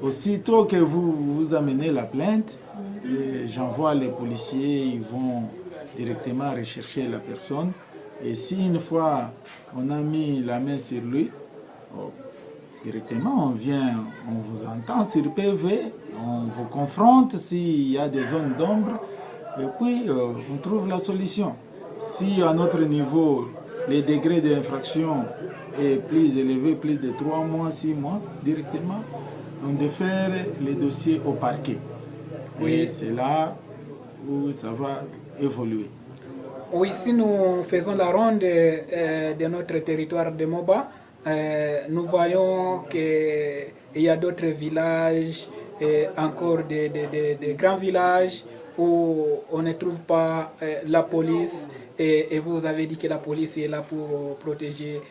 Aussitôt que vous amenez la plainte, j'envoie les policiers, ils vont directement rechercher la personne. Et si une fois on a mis la main sur lui, directement on vient, on vous entend sur PV, on vous confronte s'il y a des zones d'ombre, et puis on trouve la solution. Si à notre niveau, les degrés d'infraction est plus élevé, plus de 3 mois, 6 mois, directement, on défère les dossiers au parquet. Oui. Et c'est là où ça va évoluer. Oui, si nous faisons la ronde de notre territoire de Moba, nous voyons qu'il y a d'autres villages, encore des grands villages où on ne trouve pas la police. Et vous avez dit que la police est là pour protéger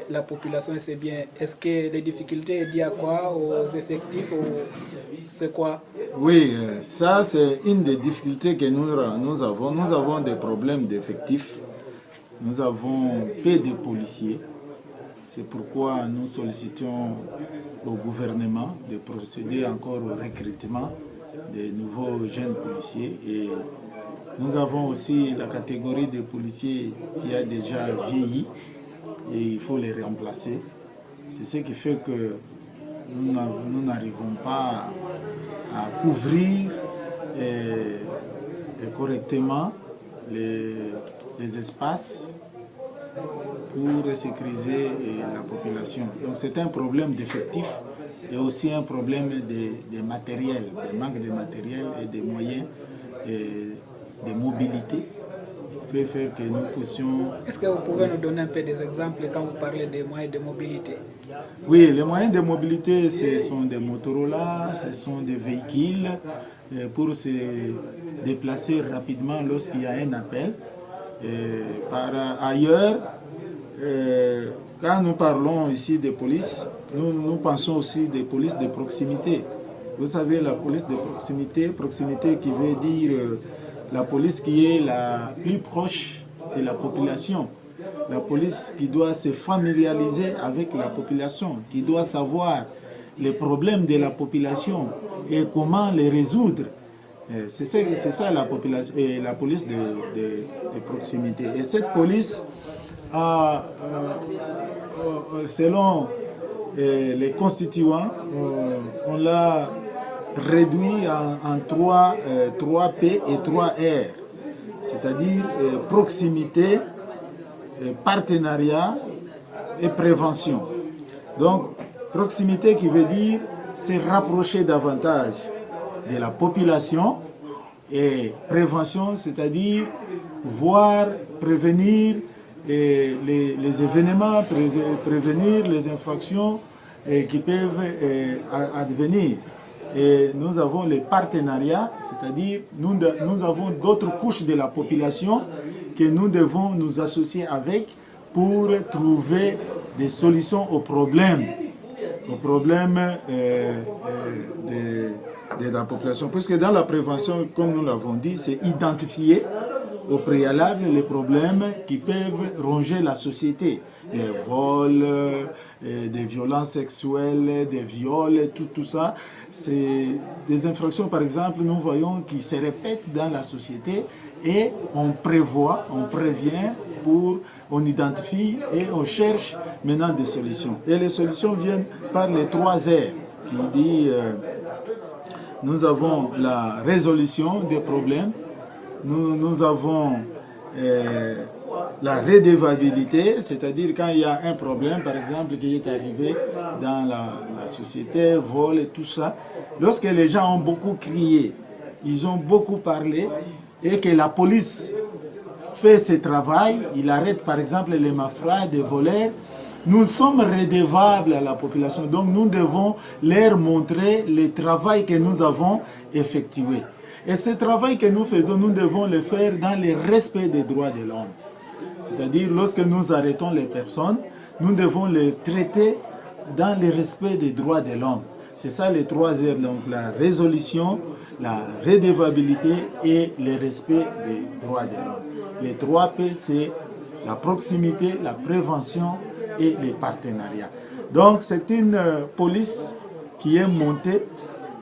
la population, c'est bien. Est-ce que les difficultés liées à quoi? Aux effectifs ou c'est quoi? Oui, ça c'est une des difficultés que nous avons. Nous avons des problèmes d'effectifs. Nous avons peu de policiers. C'est pourquoi nous sollicitons au gouvernement de procéder encore au recrutement de nouveaux jeunes policiers. Et nous avons aussi la catégorie des policiers qui a déjà vieilli et il faut les remplacer. C'est ce qui fait que nous n'arrivons pas à couvrir correctement les espaces pour sécuriser la population. Donc c'est un problème d'effectif et aussi un problème de matériel, de manque de matériel et de moyens de mobilité qui peut faire que nous puissions... Est-ce que vous pouvez nous donner un peu des exemples quand vous parlez des moyens de mobilité? Oui, les moyens de mobilité, ce sont des Motorola, ce sont des véhicules pour se déplacer rapidement lorsqu'il y a un appel. Par ailleurs, quand nous parlons ici de police, nous pensons aussi des polices de proximité. Vous savez, la police de proximité qui veut dire la police qui est la plus proche de la population. La police qui doit se familiariser avec la population, qui doit savoir les problèmes de la population et comment les résoudre. C'est ça la police de proximité. Et cette police, selon les constituants, on l'a réduit en 3 P et 3 R, c'est-à-dire proximité, partenariat et prévention. Donc, proximité qui veut dire se rapprocher davantage de la population et prévention, c'est-à-dire voir, prévenir les événements, prévenir les infractions qui peuvent advenir. Et nous avons les partenariats, c'est-à-dire nous avons d'autres couches de la population que nous devons nous associer avec pour trouver des solutions aux problèmes de la population. Puisque dans la prévention, comme nous l'avons dit, c'est identifier au préalable les problèmes qui peuvent ronger la société. Les vols, des violences sexuelles, des viols, tout ça. C'est des infractions, par exemple, nous voyons qui se répètent dans la société et on prévoit, on prévient, on identifie et on cherche maintenant des solutions. Et les solutions viennent par les 3 R qui dit nous avons la résolution des problèmes, nous avons la redevabilité, c'est-à-dire quand il y a un problème, par exemple, qui est arrivé dans la société, vol et tout ça, lorsque les gens ont beaucoup crié, ils ont beaucoup parlé, et que la police fait ce travail, il arrête par exemple les malfrats, des voleurs, nous sommes redevables à la population, donc nous devons leur montrer le travail que nous avons effectué. Et ce travail que nous faisons, nous devons le faire dans le respect des droits de l'homme. C'est-à-dire, lorsque nous arrêtons les personnes, nous devons les traiter dans le respect des droits de l'homme. C'est ça les 3 R, donc la résolution, la redevabilité et le respect des droits de l'homme. Les 3 P, c'est la proximité, la prévention et les partenariats. Donc, c'est une police qui est monté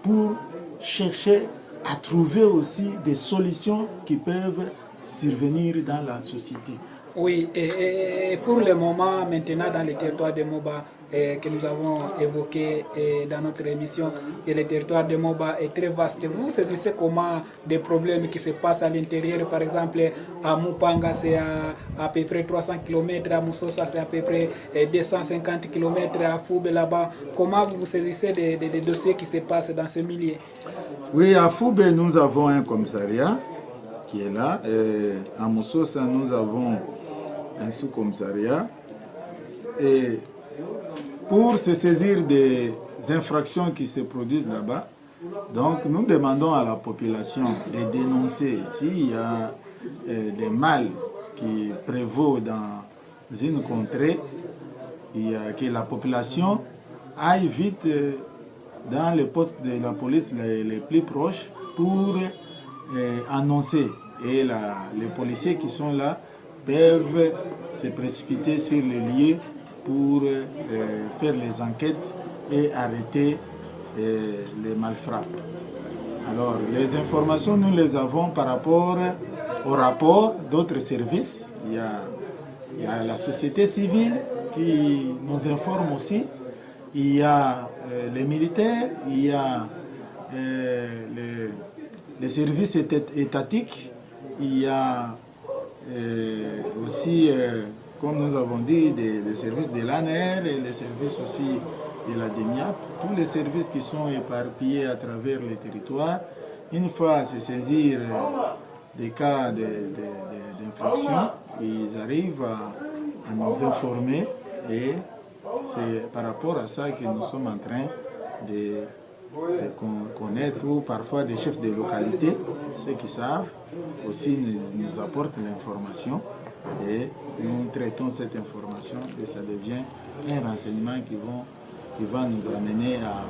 pour chercher à trouver aussi des solutions qui peuvent survenir dans la société. Oui, et pour le moment, maintenant, dans le territoire de Moba, que nous avons évoqué dans notre émission, et le territoire de Moba est très vaste. Vous saisissez comment des problèmes qui se passent à l'intérieur, par exemple, à Mupanga, c'est à peu près 300 km, à Moussosa, c'est à peu près 250 km, à Foube, là-bas. Comment vous saisissez des dossiers qui se passent dans ce milieu? Oui, à Foube, nous avons un commissariat qui est là. Et à Moussosa, nous avons un sous-commissariat. Et pour se saisir des infractions qui se produisent là-bas, donc nous demandons à la population de dénoncer s'il y a des mal qui prévaut dans une contrée, que la population aille vite dans les postes de la police les plus proches pour annoncer. Et les policiers qui sont là peuvent se précipiter sur le lieu pour faire les enquêtes et arrêter les malfrats. Alors, les informations, nous les avons par rapport au rapport d'autres services. Il y a la société civile qui nous informe aussi. Il y a les militaires, il y a les services étatiques, il y a aussi, comme nous avons dit, des services de l'ANR et les services aussi de la DENIAP, tous les services qui sont éparpillés à travers les territoires. Une fois se saisir des cas d'infraction, ils arrivent à nous informer et c'est par rapport à ça que nous sommes en train de connaître, ou parfois des chefs de localité, ceux qui savent, aussi nous apportent l'information et nous traitons cette information et ça devient un renseignement qui va nous amener à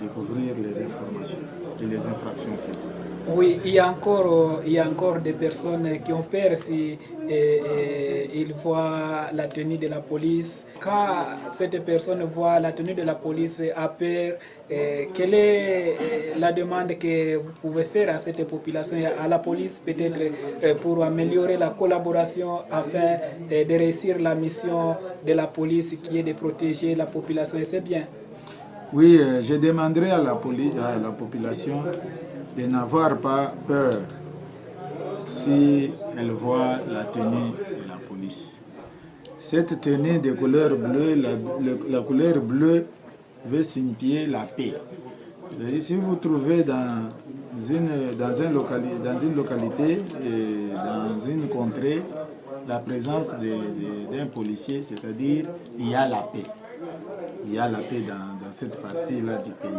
découvrir les informations et les infractions plutôt. Oui, il y a encore des personnes qui ont peur si ils voient la tenue de la police. Quand cette personne voit la tenue de la police a peur, quelle est la demande que vous pouvez faire à cette population et à la police peut-être pour améliorer la collaboration afin de réussir la mission de la police qui est de protéger la population et c'est bien? Oui, je demanderai à la population de n'avoir pas peur si elle voit la tenue de la police. Cette tenue de couleur bleue, la couleur bleue veut signifier la paix. Et si vous trouvez dans une localité, et dans une contrée, la présence d'un policier, c'est-à-dire il y a la paix. Il y a la paix dans cette partie-là du pays.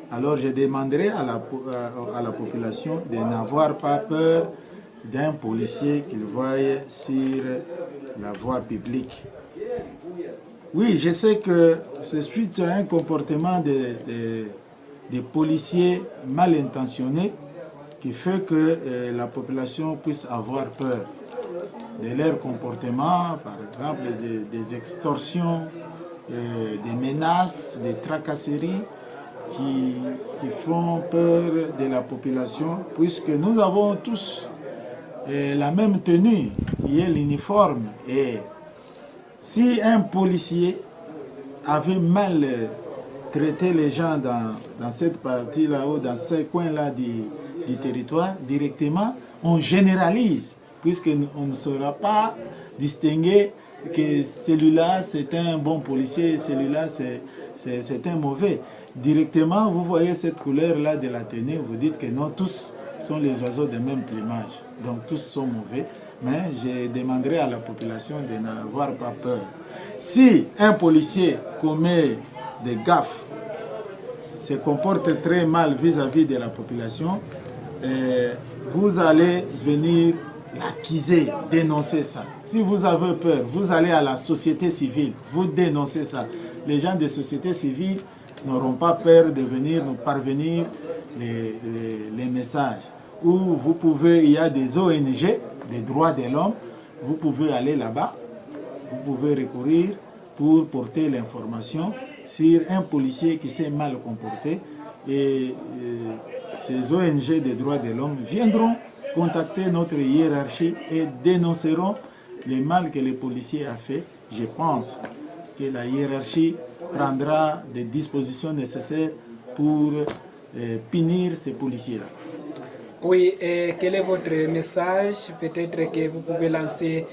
Alors je demanderai à la population de n'avoir pas peur d'un policier qu'il voie sur la voie publique. Oui, je sais que c'est suite à un comportement des policiers mal intentionnés qui fait que la population puisse avoir peur de leur comportement, par exemple des extorsions, des menaces, des tracasseries qui font peur de la population, puisque nous avons tous la même tenue, qui est l'uniforme. Et si un policier avait mal traité les gens dans cette partie-là ou dans ce coin-là du territoire, directement, on généralise, puisqu'on ne saura pas distinguer que celui-là c'est un bon policier, celui-là c'est un mauvais. Directement, vous voyez cette couleur-là de la tenue, vous dites que non, tous sont les oiseaux de même plumage, donc tous sont mauvais. Mais je demanderai à la population de n'avoir pas peur. Si un policier commet des gaffes, se comporte très mal vis-à-vis de la population, vous allez venir l'accuser, dénoncer ça. Si vous avez peur, vous allez à la société civile, vous dénoncez ça. Les gens de société civile n'auront pas peur de venir nous parvenir les messages. Ou vous pouvez, il y a des ONG, des droits de l'homme, vous pouvez aller là-bas, vous pouvez recourir pour porter l'information sur un policier qui s'est mal comporté. Et ces ONG des droits de l'homme viendront contacter notre hiérarchie et dénonceront le mal que le policier a fait. Je pense que la hiérarchie prendra des dispositions nécessaires pour punir ces policiers-là. Oui, et quel est votre message peut-être que vous pouvez lancer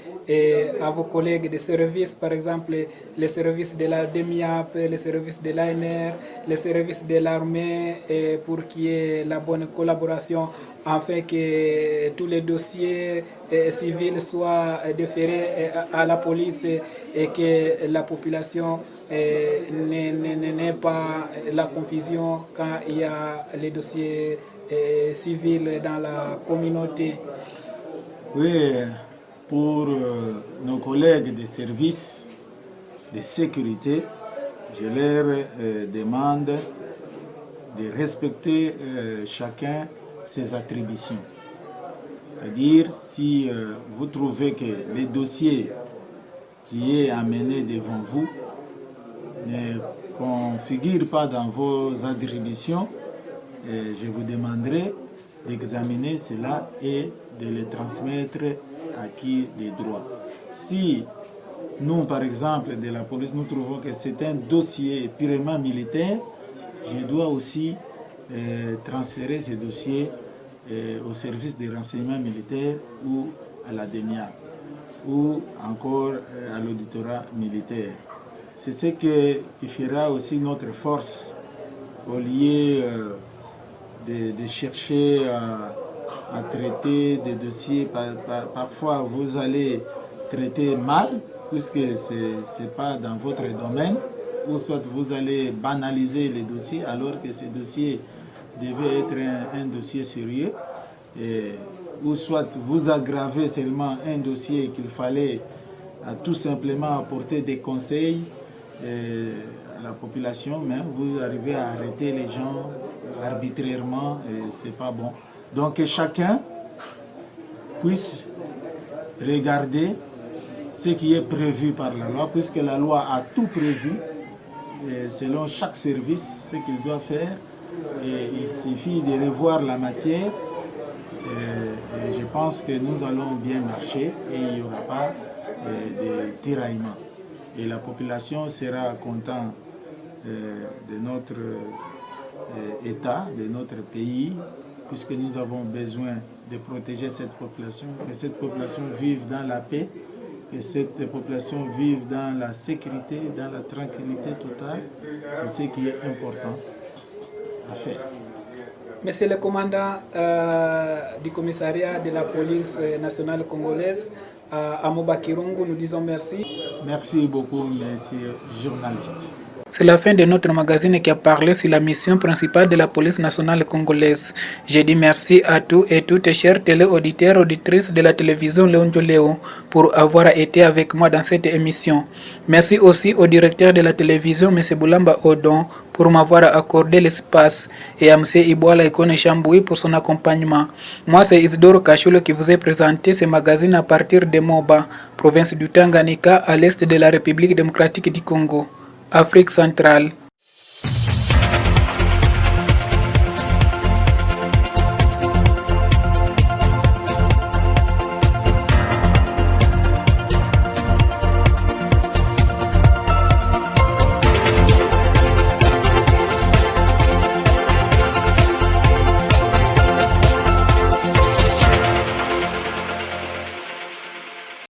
à vos collègues de services, par exemple les services de la DEMIAP, les services de l'ANR, les services de l'armée, pour qu'il y ait la bonne collaboration afin que tous les dossiers civils soient déférés à la police et que la population n'ait pas la confusion quand il y a les dossiers civils dans la communauté? Oui, pour nos collègues des services de sécurité, je leur demande de respecter chacun ses attributions. C'est-à-dire, si vous trouvez que le dossier qui est amené devant vous ne configure pas dans vos attributions, je vous demanderai d'examiner cela et de le transmettre à qui des droits. Si nous, par exemple, de la police, nous trouvons que c'est un dossier purement militaire, je dois aussi transférer ce dossier au service des renseignements militaires ou à la DEMIA ou encore à l'auditorat militaire. C'est ce qui fera aussi notre force au lieu de chercher à traiter des dossiers. Parfois, vous allez traiter mal, puisque ce n'est pas dans votre domaine, ou soit vous allez banaliser les dossiers, alors que ces dossiers devaient être un dossier sérieux, ou soit vous aggravez seulement un dossier qu'il fallait tout simplement apporter des conseils à la population, mais vous arrivez à arrêter les gens arbitrairement et c'est pas bon. Donc que chacun puisse regarder ce qui est prévu par la loi, puisque la loi a tout prévu, et selon chaque service, ce qu'il doit faire. Et il suffit de revoir la matière. Et je pense que nous allons bien marcher et il n'y aura pas de tiraillement. Et la population sera contente de notre État, de notre pays, puisque nous avons besoin de protéger cette population, que cette population vive dans la paix, que cette population vive dans la sécurité, dans la tranquillité totale. C'est ce qui est important à faire. Monsieur le commandant du commissariat de la police nationale congolaise, à Moba Kirungu, nous disons merci. Merci beaucoup, messieurs journalistes. C'est la fin de notre magazine qui a parlé sur la mission principale de la police nationale congolaise. Je dis merci à tous et toutes, chers téléauditeurs, auditrices de la télévision Léon Léo, pour avoir été avec moi dans cette émission. Merci aussi au directeur de la télévision, M. Boulamba Odon, pour m'avoir accordé l'espace, et à M. Iboala Ekone Chamboui pour son accompagnement. Moi, c'est Isidore Kachulo qui vous ai présenté ce magazine à partir de Moba, province du Tanganyika, à l'est de la République démocratique du Congo, Afrique centrale.